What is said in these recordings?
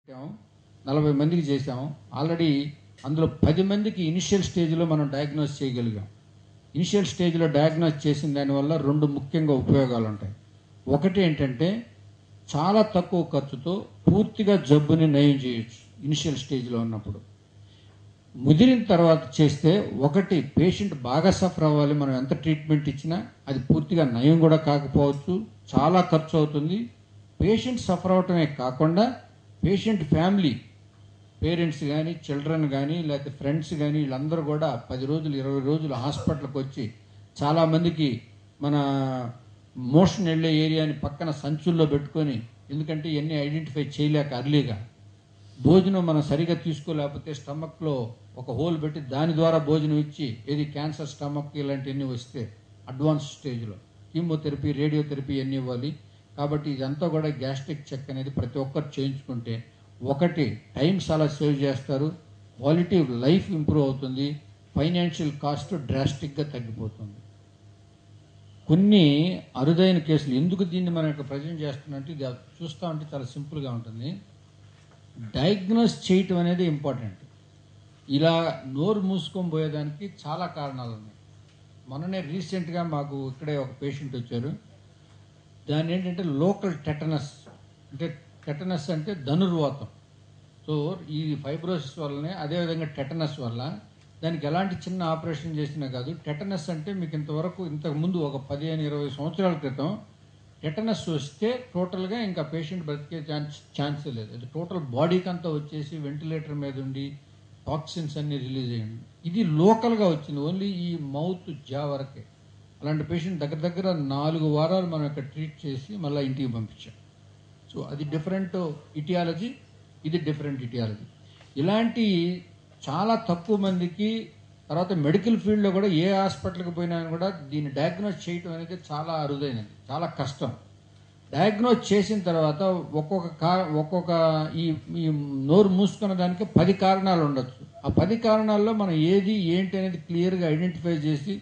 40 మందికి చేసాము ఆల్రెడీ. అందులో 10 మందికి ఇనిషియల్ స్టేజ్లో మనం డయాగ్నోస్ చేయగలిగాం. ఇనిషియల్ స్టేజ్లో డయాగ్నోస్ చేసిన దానివల్ల 2 ముఖ్యంగా ఉపయోగాలు ఉంటాయి. ఒకటి ఏంటంటే చాలా తక్కువ ఖర్చుతో పూర్తిగా జబ్బుని నయం చేయొచ్చు ఇనిషియల్ స్టేజ్లో ఉన్నప్పుడు. ముదిరిన తర్వాత చేస్తే ఒకటి పేషెంట్ బాగా సఫర్ అవ్వాలి, మనం ఎంత ట్రీట్మెంట్ ఇచ్చినా అది పూర్తిగా నయం కూడా కాకపోవచ్చు, చాలా ఖర్చు అవుతుంది. పేషెంట్ సఫర్ అవటమే కాకుండా పేషెంట్ ఫ్యామిలీ, పేరెంట్స్ కానీ చిల్డ్రన్ కానీ లేకపోతే ఫ్రెండ్స్ కానీ వీళ్ళందరూ కూడా 10 రోజులు 20 రోజులు హాస్పిటల్కి వచ్చి, చాలామందికి మన మోషన్ వెళ్ళే ఏరియాని పక్కన సంచుల్లో పెట్టుకొని, ఎందుకంటే ఇవన్నీ ఐడెంటిఫై చేయలేక అర్లీగా భోజనం మనం సరిగా తీసుకోలేకపోతే స్టమక్లో ఒక హోల్ పెట్టి దాని ద్వారా భోజనం ఇచ్చి, ఏది క్యాన్సర్ స్టమక్ ఇలాంటివన్నీ వస్తే అడ్వాన్స్ స్టేజ్లో కీమోథెరపీ రేడియోథెరపీ అన్నీ ఇవ్వాలి. కాబట్టి ఇదంతా కూడా గ్యాస్ట్రిక్ చెక్ అనేది ప్రతి ఒక్కరు చేయించుకుంటే ఒకటి టైం చాలా సేవ్ చేస్తారు, క్వాలిటీ ఆఫ్ లైఫ్ ఇంప్రూవ్ అవుతుంది, ఫైనాన్షియల్ కాస్ట్ డ్రాస్టిక్గా తగ్గిపోతుంది. కొన్ని అరుదైన కేసులు ఎందుకు దీన్ని మనం ఇక్కడ ప్రజెంట్ చేస్తున్నట్టు ఇది చూస్తూ ఉంటే చాలా సింపుల్గా ఉంటుంది. డయాగ్నోస్ చేయటం అనేది ఇంపార్టెంట్. ఇలా నోరు మూసుకొని పోయేదానికి చాలా కారణాలు ఉన్నాయి. మొన్ననే రీసెంట్గా మాకు ఇక్కడే ఒక పేషెంట్ వచ్చారు. దాని ఏంటంటే లోకల్ టెటనస్, అంటే టెటనస్ అంటే ధనుర్వాతం. సో ఈ ఫైబ్రోసిస్ వల్లనే, అదేవిధంగా టెటనస్ వల్ల దానికి ఎలాంటి చిన్న ఆపరేషన్ చేసినా కాదు. టెటనస్ అంటే మీకు ఇంతకుముందు ఒక 15-20 సంవత్సరాల క్రితం టెటనస్ వస్తే టోటల్గా ఇంకా పేషెంట్ బ్రతికే ఛాన్సే లేదు. అది టోటల్ బాడీకి అంతా వచ్చేసి వెంటిలేటర్ మీద ఉండి టాక్సిన్స్ అన్నీ రిలీజ్ అయ్యండి. ఇది లోకల్గా వచ్చింది, ఓన్లీ ఈ మౌత్ జా వరకే. అలాంటి పేషెంట్ దగ్గర 4 వారాలు మనం ఇక్కడ ట్రీట్ చేసి మళ్ళీ ఇంటికి పంపించాం. సో అది డిఫరెంట్ ఇటియాలజీ, ఇది డిఫరెంట్ ఇటియాలజీ. ఇలాంటి చాలా తక్కువ మందికి, తర్వాత మెడికల్ ఫీల్డ్లో కూడా ఏ హాస్పిటల్కి పోయినా కూడా దీన్ని డయాగ్నోస్ చేయటం అనేది చాలా అరుదైనది, చాలా కష్టం. డయాగ్నోస్ చేసిన తర్వాత ఒక్కొక్క ఈ నోరు మూసుకున్న దానికి 10 కారణాలు ఉండొచ్చు. ఆ 10 కారణాల్లో మనం ఏది ఏంటి అనేది క్లియర్గా ఐడెంటిఫై చేసి,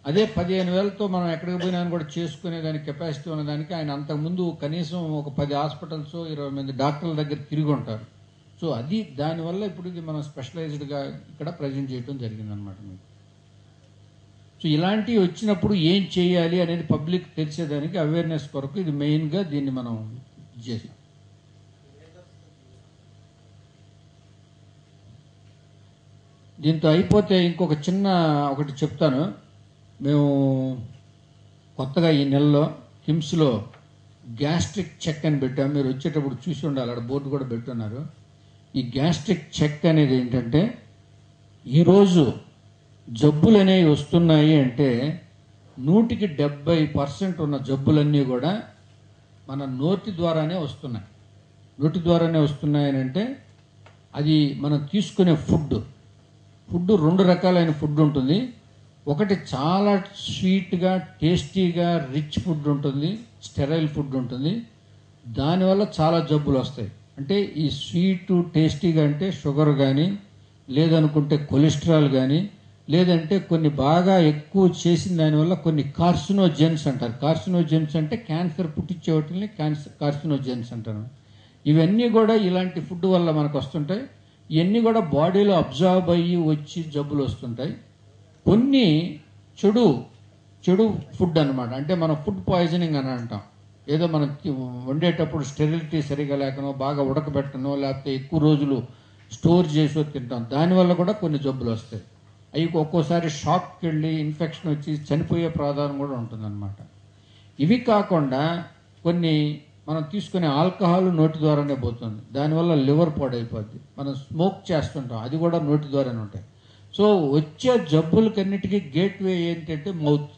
అదే 15,000తో మనం ఎక్కడికి పోయినా కూడా చేసుకునే దానికి కెపాసిటీ ఉన్నదానికి ఆయన అంతకుముందు కనీసం ఒక 10 హాస్పిటల్స్ 20 మంది డాక్టర్ల దగ్గర తిరిగి ఉంటారు. సో అది దానివల్ల ఇప్పుడు ఇది మనం స్పెషలైజ్డ్గా ఇక్కడ ప్రజెంట్ చేయడం జరిగిందనమాట మీకు. సో ఇలాంటివి వచ్చినప్పుడు ఏం చేయాలి అనేది పబ్లిక్ తెలిసేదానికి అవేర్నెస్ కొరకు ఇది మెయిన్గా దీన్ని మనం చేసాం. దీంతో అయిపోతే ఇంకొక చిన్న ఒకటి చెప్తాను. మేము కొత్తగా ఈ నెలలో కిమ్స్లో గ్యాస్ట్రిక్ చెక్ అని పెట్టాము. మీరు వచ్చేటప్పుడు చూసి ఉండాలి, అక్కడ బోర్డు కూడా పెట్టున్నారు. ఈ గ్యాస్ట్రిక్ చెక్ అనేది ఏంటంటే, ఈరోజు జబ్బులు అనేవి వస్తున్నాయి అంటే 100% ఉన్న జబ్బులన్నీ కూడా మన నోటి ద్వారానే వస్తున్నాయి. నోటి ద్వారానే వస్తున్నాయని అంటే అది మనం తీసుకునే ఫుడ్ 2 రకాలైన ఫుడ్ ఉంటుంది. ఒకటి చాలా స్వీట్గా టేస్టీగా రిచ్ ఫుడ్ ఉంటుంది, స్టెరైల్ ఫుడ్ ఉంటుంది. దానివల్ల చాలా జబ్బులు వస్తాయి. అంటే ఈ స్వీటు టేస్టీగా అంటే షుగర్ కానీ, లేదనుకుంటే కొలెస్ట్రాల్ కానీ, లేదంటే కొన్ని బాగా ఎక్కువ చేసిన దానివల్ల కొన్ని కార్సినోజెన్స్ అంటారు. కార్సినోజెన్స్ అంటే క్యాన్సర్ పుట్టించే వాటిని కార్సినోజెన్స్ అంటారు. ఇవన్నీ కూడా ఇలాంటి ఫుడ్ వల్ల మనకు వస్తుంటాయి. ఇవన్నీ కూడా బాడీలో అబ్జర్వ్ అయ్యి వచ్చి జబ్బులు వస్తుంటాయి. కొన్ని చెడు ఫుడ్ అనమాట, అంటే మనం ఫుడ్ పాయిజనింగ్ అని అంటాం. ఏదో మనం వండేటప్పుడు స్టెరిలిటీ సరిగా లేకనో, బాగా ఉడకబెట్టనో, లేకపోతే ఎక్కువ రోజులు స్టోర్ చేసో తింటాం. దానివల్ల కూడా కొన్ని జబ్బులు వస్తాయి. అవి ఒక్కోసారి షాక్కి వెళ్ళి ఇన్ఫెక్షన్ వచ్చి చనిపోయే ప్రమాదం కూడా ఉంటుందన్నమాట. ఇవి కాకుండా కొన్ని మనం తీసుకునే ఆల్కహాల్ నోటి ద్వారానే పోతుంది, దానివల్ల లివర్ పాడైపోద్ది. మనం స్మోక్ చేస్తుంటాం, అది కూడా నోటి ద్వారానే ఉంటాయి. సో వచ్చే జబ్బులకన్నిటికీ గేట్వే ఏంటంటే మౌత్.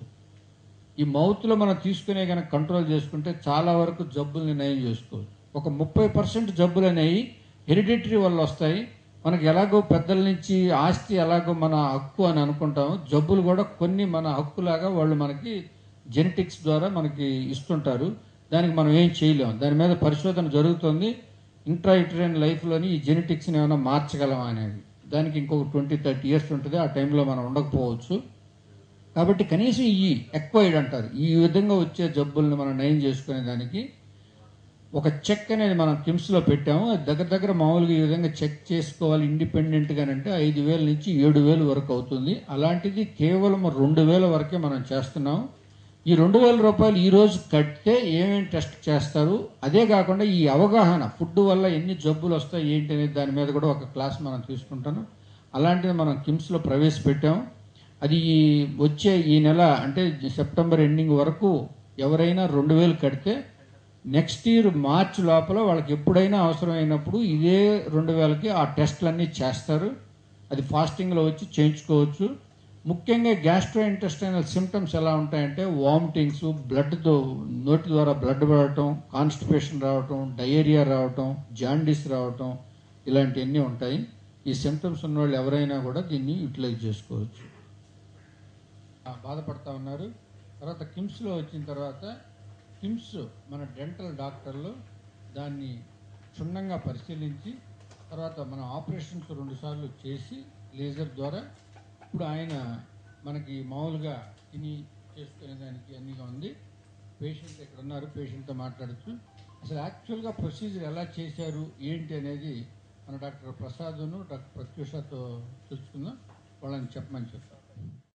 ఈ మౌత్లో మనం తీసుకునే కనుక కంట్రోల్ చేసుకుంటే చాలా వరకు జబ్బుల్ని నయం చేసుకోవచ్చు. ఒక 30% జబ్బులు అనేవి హెరిడిటరీ వల్ల వస్తాయి. మనకి ఎలాగో పెద్దల నుంచి ఆస్తి ఎలాగో మన హక్కు అని అనుకుంటాము, జబ్బులు కూడా కొన్ని మన హక్కులాగా వాళ్ళు మనకి జెనెటిక్స్ ద్వారా మనకి ఇస్తుంటారు. దానికి మనం ఏం చేయలేము. దాని మీద పరిశోధన జరుగుతుంది. ఇంట్రాయూటరైన్ లైఫ్లోని ఈ జెనెటిక్స్ని ఏమైనా మార్చగలమా అనేది. దానికి ఇంకొక 20-30 ఇయర్స్ ఉంటుంది. ఆ టైంలో మనం ఉండకపోవచ్చు. కాబట్టి కనీసం ఈ ఎక్వైర్డ్ అంటారు, ఈ విధంగా వచ్చే జబ్బుల్ని మనం నయం చేసుకునే దానికి ఒక చెక్ అనేది మనం కిమ్స్లో పెట్టాము. అది దగ్గర దగ్గర మామూలుగా ఈ విధంగా చెక్ చేసుకోవాలి ఇండిపెండెంట్గానంటే 5,000 నుంచి 7,000 వరకు అవుతుంది. అలాంటిది కేవలం 2,000 వరకే మనం చేస్తున్నాం. ఈ 2,000 రూపాయలు ఈరోజు కడితే ఏమేమి టెస్ట్ చేస్తారు, అదే కాకుండా ఈ అవగాహన ఫుడ్ వల్ల ఎన్ని జబ్బులు వస్తాయి ఏంటి అనేది దాని మీద కూడా ఒక క్లాస్ మనం తీసుకుంటాను. అలాంటిది మనం కిమ్స్లో ప్రవేశపెట్టాము. అది వచ్చే ఈ నెల అంటే సెప్టెంబర్ ఎండింగ్ వరకు ఎవరైనా 2,000 కడితే నెక్స్ట్ ఇయర్ మార్చ్ లోపల వాళ్ళకి ఎప్పుడైనా అవసరమైనప్పుడు ఇదే 2,000కి ఆ టెస్టులన్నీ చేస్తారు. అది ఫాస్టింగ్లో వచ్చి చేయించుకోవచ్చు. ముఖ్యంగా గ్యాస్ట్రో ఇంటెస్టైనల్ సిమ్టమ్స్ ఎలా ఉంటాయంటే వామిటింగ్స్, బ్లడ్తో నోటి ద్వారా బ్లడ్ పడటం, కాన్స్టిపేషన్ రావటం, డయేరియా రావటం, జాండీస్ రావటం, ఇలాంటివన్నీ ఉంటాయి. ఈ సిమ్టమ్స్ ఉన్న వాళ్ళు ఎవరైనా కూడా దీన్ని యూటిలైజ్ చేసుకోవచ్చు. బాధపడతా ఉన్నారు. తర్వాత కిమ్స్లో వచ్చిన తర్వాత కిమ్స్ మన డెంటల్ డాక్టర్లు దాన్ని క్షుణ్ణంగా పరిశీలించి తర్వాత మన ఆపరేషన్స్ 2 సార్లు చేసి లేజర్ ద్వారా ఇప్పుడు ఆయన మనకి మామూలుగా తిని చేసుకునే దానికి అన్నీగా ఉంది. పేషెంట్ ఇక్కడ ఉన్నారు, పేషెంట్తో మాట్లాడచ్చు. అసలు యాక్చువల్గా ప్రొసీజర్ ఎలా చేశారు ఏంటి అనేది మన డాక్టర్ ప్రసాద్ను డాక్టర్ ప్రత్యూషతో తెలుసుకుందాం. వాళ్ళని చెప్పమని చెప్తారు.